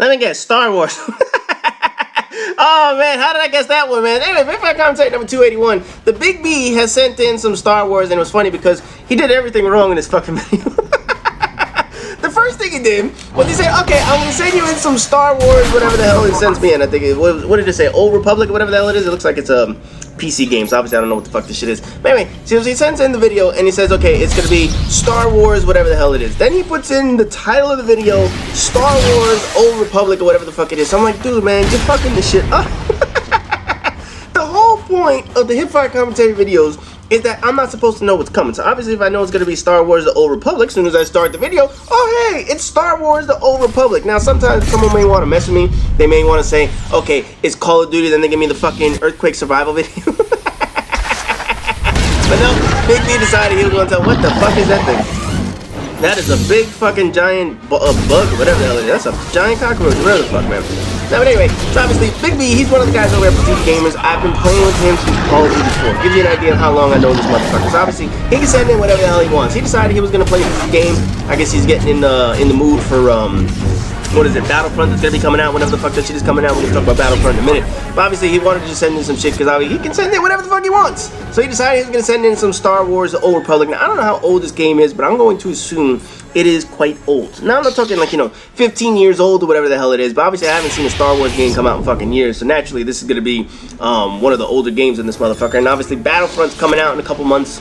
Let me guess, Star Wars. Oh man, how did I guess that one, man? Anyway, Big Fat Commentator number 281. TheBigB has sent in some Star Wars, and it was funny because he did everything wrong in this fucking video. The first thing he did was he said, okay, I'm going to send you in some Star Wars, whatever the hell he sends me in. I think, what did it say? Old Republic or whatever the hell it is? It looks like it's PC games. Obviously, I don't know what the fuck this shit is. But anyway, so he sends in the video and he says, okay, it's going to be Star Wars, whatever the hell it is. Then he puts in the title of the video, Star Wars, Old Republic, or whatever the fuck it is. So I'm like, dude, man, get fucking this shit up. The whole point of the Hipfire Commentary videos is that I'm not supposed to know what's coming. So obviously if I know it's going to be Star Wars The Old Republic, as soon as I start the video, oh hey, it's Star Wars The Old Republic. Now sometimes someone may want to mess with me. They may want to say, okay, it's Call of Duty, then they give me the fucking Earthquake Survival video. But no, BigB decided he was going to tell, what the fuck is that thing? That is a big fucking giant bug or whatever the hell it is. That's a giant cockroach, whatever the fuck, man. Now, but anyway, so obviously, BigB, he's one of the guys over at Petite Gamers. I've been playing with him since Call of Duty 4. Give you an idea of how long I know this motherfucker. So obviously, he can send in whatever the hell he wants. He decided he was going to play this game. I guess he's getting in the mood for, what is it, Battlefront that's going to be coming out, whenever the fuck that shit is coming out. We're going to talk about Battlefront in a minute. But obviously, he wanted to just send in some shit, because he can send in whatever the fuck he wants. So he decided he was going to send in some Star Wars The Old Republic. Now, I don't know how old this game is, but I'm going to assume it is quite old. Now, I'm not talking like, 15 years old or whatever the hell it is, but obviously I haven't seen a Star Wars game come out in fucking years, so naturally this is going to be one of the older games in this motherfucker. And obviously Battlefront's coming out in a couple months.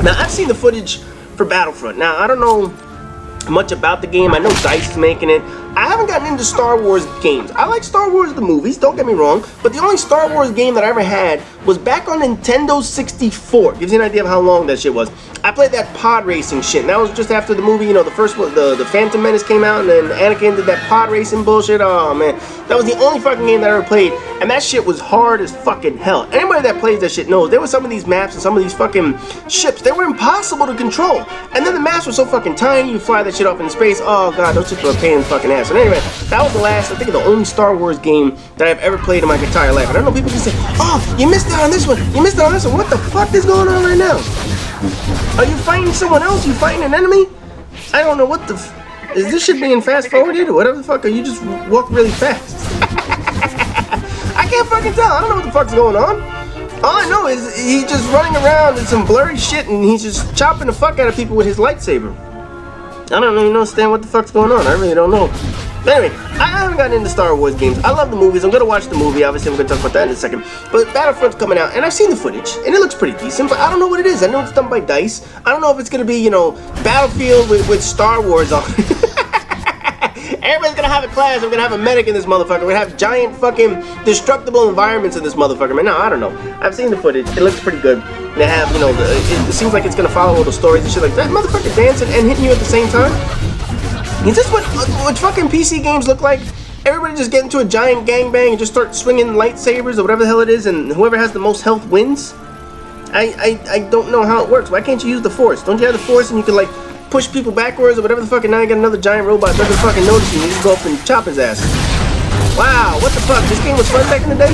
Now, I've seen the footage for Battlefront. Now, I don't know much about the game. I know DICE is making it. I haven't gotten into Star Wars games. I like Star Wars the movies, don't get me wrong, but the only Star Wars game that I ever had was back on Nintendo 64. Gives you an idea of how long that shit was. I played that pod racing shit, and that was just after the movie, the first one, the Phantom Menace came out, and then Anakin did that pod racing bullshit. Oh man, that was the only fucking game that I ever played, and that shit was hard as fucking hell. Anybody that plays that shit knows there were some of these maps and some of these fucking ships, they were impossible to control, and then the maps were so fucking tiny, you fly that shit up in space. Oh god, those shits were a pain in the fucking ass. And anyway, that was the last, I think, the only Star Wars game that I've ever played in my entire life. And I know people can say, oh, you missed out on this one, you missed out on this one. What the fuck is going on right now? Are you fighting someone else? You fighting an enemy? I don't know what the is this shit being fast forwarded or whatever the fuck, or you just walk really fast? I can't fucking tell. I don't know what the fuck's going on. All I know is he's just running around in some blurry shit and he's just chopping the fuck out of people with his lightsaber. I don't even understand what the fuck's going on. I really don't know. But anyway, I haven't gotten into Star Wars games. I love the movies. I'm gonna watch the movie. Obviously, I'm gonna talk about that in a second. But Battlefront's coming out, and I've seen the footage, and it looks pretty decent. But I don't know what it is. I know it's done by DICE. I don't know if it's gonna be, Battlefield with Star Wars on. Everybody's gonna have a class. I'm gonna have a medic in this motherfucker. We're gonna have giant fucking destructible environments in this motherfucker. Man, no, I don't know. I've seen the footage. It looks pretty good. They have, it seems like it's gonna follow all the stories and shit like that. Motherfucker dancing and hitting you at the same time. Is this what fucking PC games look like? Everybody just get into a giant gangbang and just start swinging lightsabers or whatever the hell it is, and whoever has the most health wins? I don't know how it works. Why can't you use the Force? Don't you have the Force and you can, like, push people backwards or whatever the fuck, and now you got another giant robot doesn't fucking notice you, you just go up and chop his ass. Wow, what the fuck? This game was fun back in the day?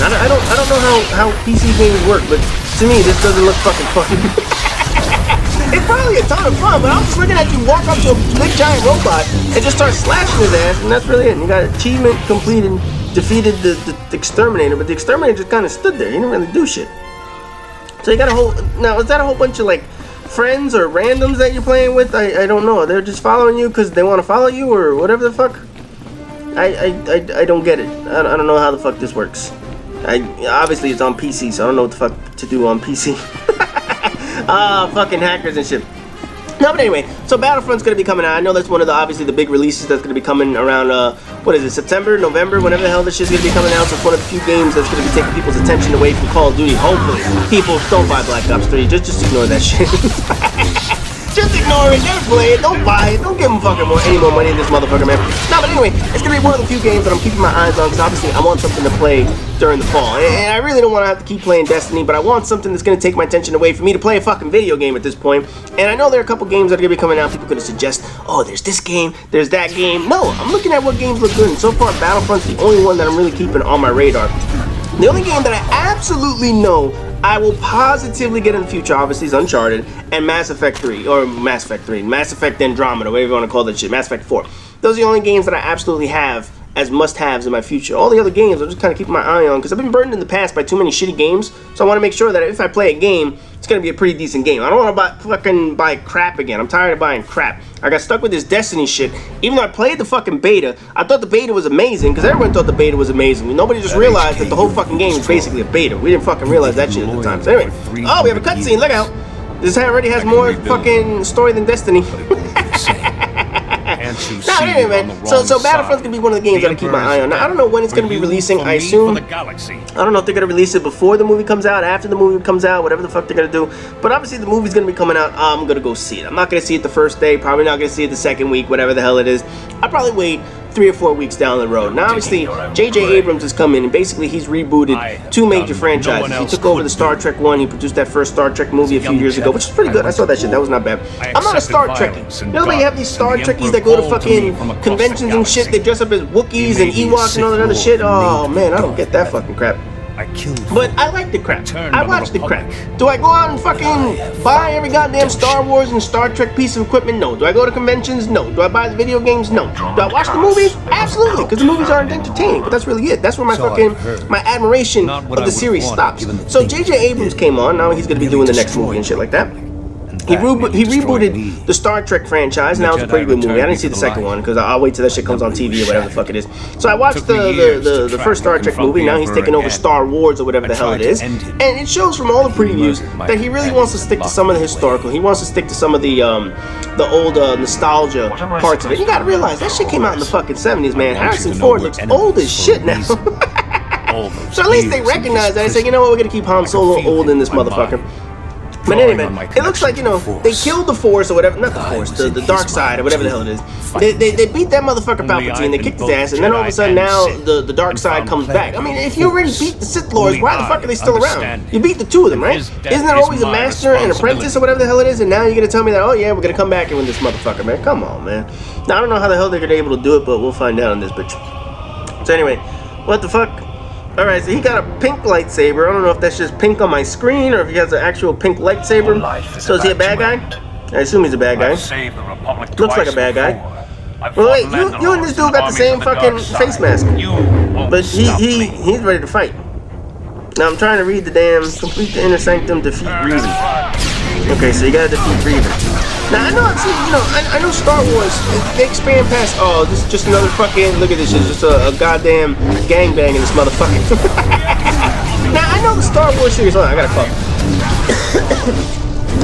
I don't know how PC games work, but to me this doesn't look fucking fun. It's probably a ton of fun, but I'm just looking at you walk up to a big giant robot and just start slashing his ass, and that's really it. And you got achievement completed, defeated the exterminator, but the exterminator just kind of stood there. He didn't really do shit. So you got a whole, now is that a whole bunch of like friends or randoms that you're playing with? I don't know. They're just following you because they want to follow you or whatever the fuck. I don't get it. I don't know how the fuck this works. Obviously it's on PC, so I don't know what the fuck to do on PC. Fucking hackers and shit. No, but anyway, so Battlefront's gonna be coming out. I know that's one of obviously the big releases that's gonna be coming around, what is it, September, November, whenever the hell this shit's gonna be coming out. So it's one of the few games that's gonna be taking people's attention away from Call of Duty. Hopefully, people don't buy Black Ops 3. Just ignore that shit. Just ignore it, never play it, don't buy it, don't give them fucking any more money in this motherfucker, man. No, but anyway, it's gonna be one of the few games that I'm keeping my eyes on, because obviously I want something to play during the fall. And I really don't want to have to keep playing Destiny, but I want something that's gonna take my attention away from me to play a fucking video game at this point. And I know there are a couple games that are gonna be coming out. People are gonna suggest, oh, there's this game, there's that game. No, I'm looking at what games look good, and so far Battlefront's the only one that I'm really keeping on my radar. The only game that I absolutely know I will positively get in the future, obviously, is Uncharted and Mass Effect 3, or Mass Effect 3, Mass Effect Andromeda, whatever you want to call that shit, Mass Effect 4. Those are the only games that I absolutely have as must-haves in my future. All the other games, I'm just kind of keeping my eye on, because I've been burned in the past by too many shitty games, so I want to make sure that if I play a game, it's going to be a pretty decent game. I don't want to buy crap again. I'm tired of buying crap. I got stuck with this Destiny shit. Even though I played the fucking beta, I thought the beta was amazing, because everyone thought the beta was amazing. Nobody just realized that the whole fucking game is basically a beta. We didn't fucking realize that shit at the time. So anyway, oh, we have a cutscene, look out. This already has more fucking story than Destiny. No, anyway, man. So Battlefront's gonna be one of the games that I keep my eye on. Now, I don't know when it's gonna be releasing. I assume, I don't know if they're gonna release it before the movie comes out, after the movie comes out, whatever the fuck they're gonna do. But obviously the movie's gonna be coming out. I'm gonna go see it. I'm not gonna see it the first day. Probably not gonna see it the second week, whatever the hell it is. I'll probably wait 3 or 4 weeks down the road. Now, obviously, J.J. Abrams has come in, and basically he's rebooted 2 major franchises. He took over the Star Trek one. He produced that first Star Trek movie a few years ago, which is pretty good. I saw that shit. That was not bad. I'm not a Star Trekkie. You know, you have these Star Trekkies that go to fucking conventions and shit. They dress up as Wookiees and Ewoks and all that other shit. Oh, man, I don't get that fucking crap. But I like the crap. I watch the crap. Do I go out and fucking buy every goddamn Star Wars and Star Trek piece of equipment? No. Do I go to conventions? No. Do I buy the video games? No. Do I watch the movies? Absolutely, because the movies aren't entertaining. But that's really it. That's where my admiration of the series stops. So J.J. Abrams came on. Now he's going to be doing the next movie and shit like that. He rebooted the Star Trek franchise. Now it's a pretty good movie. I didn't see the second one because I'll wait till that shit comes on TV or whatever the fuck it is. So I watched the first Star Trek movie. Now he's taking over Star Wars or whatever the hell it is. And it shows from all the previews that he really wants to stick to some of the historical. He wants to stick to some of the old nostalgia parts of it. You gotta realize that shit came out in the fucking 70s, man. Harrison Ford looks old as shit now. So at least they recognize that. They say, you know what, we're gonna keep Han Solo old in this motherfucker. But anyway, it looks like, you know, they killed the Force or whatever, not the Force, the dark side or whatever the hell it is. They beat that motherfucker Palpatine, they kicked his ass, and then all of a sudden now the dark side comes back. I mean, if you already beat the Sith Lords, why the fuck are they still around? You beat the 2 of them, right? Isn't there always a master and apprentice or whatever the hell it is, and now you're gonna tell me that, oh yeah, we're gonna come back and win this motherfucker, man? Come on, man. Now, I don't know how the hell they're gonna be able to do it, but we'll find out on this bitch. So anyway, what the fuck? Alright, so he got a pink lightsaber. I don't know if that's just pink on my screen or if he has an actual pink lightsaber. So is he a bad guy? I assume he's a bad guy. Looks like a bad guy. Well, wait, you and this dude got the same fucking face mask. But he's ready to fight. Now I'm trying to read the damn complete the inner sanctum, defeat Reason. Okay, so you gotta defeat Reason. Now I know I know Star Wars, they expand past, oh, this is just another fucking, look at this shit, just a goddamn gangbang in this motherfucker. Now I know the Star Wars series, hold on, I gotta cough.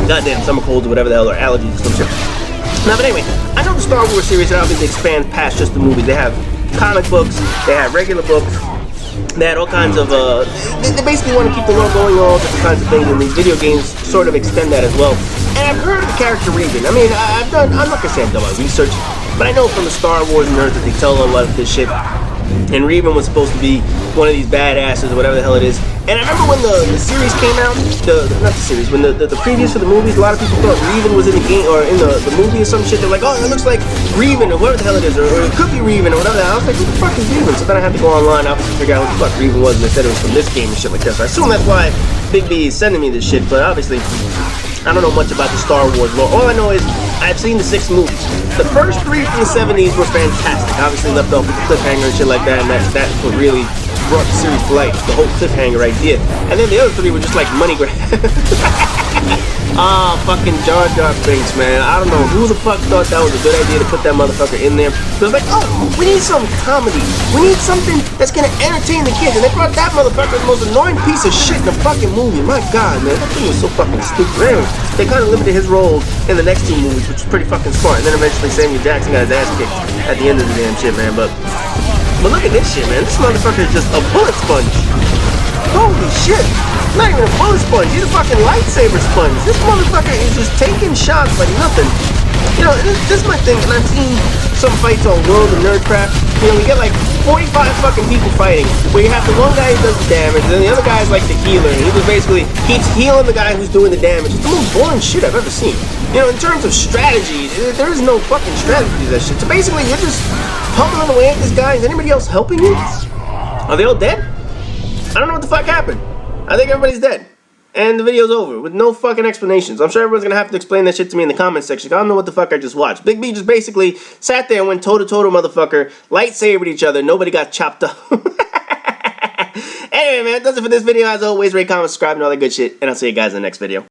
Goddamn summer colds or whatever the hell, or allergies or some shit. Now, but anyway, I know the Star Wars series, and obviously expands past just the movies. They have comic books, they have regular books, they had all kinds of, they basically want to keep the world going, all different kinds of things, and these video games sort of extend that as well. And I've heard of the character Regan. I mean, I'm not gonna say I've done my research, but I know from the Star Wars nerds that they tell a lot of this shit. And Regan was supposed to be one of these badasses or whatever the hell it is. And I remember when the series came out, not the series, when the previews for the movies, a lot of people thought Regan was in the game or in the movie or some shit. They're like, oh, it looks like Regan or whatever the hell it is, or it could be Regan or whatever the hell. I was like, who the fuck is Regan? So then I had to go online and obviously figure out who the fuck Regan was, and they said it was from this game and shit like that. So I assume that's why TheBigB is sending me this shit, but obviously I don't know much about the Star Wars lore. All I know is I've seen the 6 movies. The first 3 from the 70s were fantastic. Obviously left off with the cliffhanger and shit like that, and that's what really brought the series to life, the whole cliffhanger idea. And then the other 3 were just like money grab. Ah, fucking Jar Jar Binks, man. I don't know who the fuck thought that was a good idea to put that motherfucker in there. It was like, oh, we need some comedy. We need something that's gonna entertain the kids. And they brought that motherfucker, the most annoying piece of shit in the fucking movie. My God, man, that thing was so fucking stupid. Anyway, they kind of limited his role in the next 2 movies, which was pretty fucking smart. And then eventually Samuel Jackson got his ass kicked at the end of the damn shit, man. But look at this shit, man. This motherfucker is just a bullet sponge. Holy shit. Not even a bullet sponge. He's a fucking lightsaber sponge. This motherfucker is just taking shots like nothing. You know, this is my thing, and I've seen some fights on World of Nerdcraft. You know, we get like 45 fucking people fighting, where you have the one guy who does the damage, and then the other guy is like the healer, and he just basically keeps healing the guy who's doing the damage. It's the most boring shit I've ever seen. You know, in terms of strategy, there is no fucking strategy to that shit. So basically, you're just pummeling away at this guy. Is anybody else helping you? Are they all dead? I don't know what the fuck happened. I think everybody's dead. And the video's over with no fucking explanations. I'm sure everyone's gonna have to explain that shit to me in the comment section. I don't know what the fuck I just watched. Big B just basically sat there and went toe-to-toe to motherfucker, lightsabered each other, nobody got chopped up. Anyway, man, that's it for this video. As always, rate, comment, subscribe, and all that good shit. And I'll see you guys in the next video.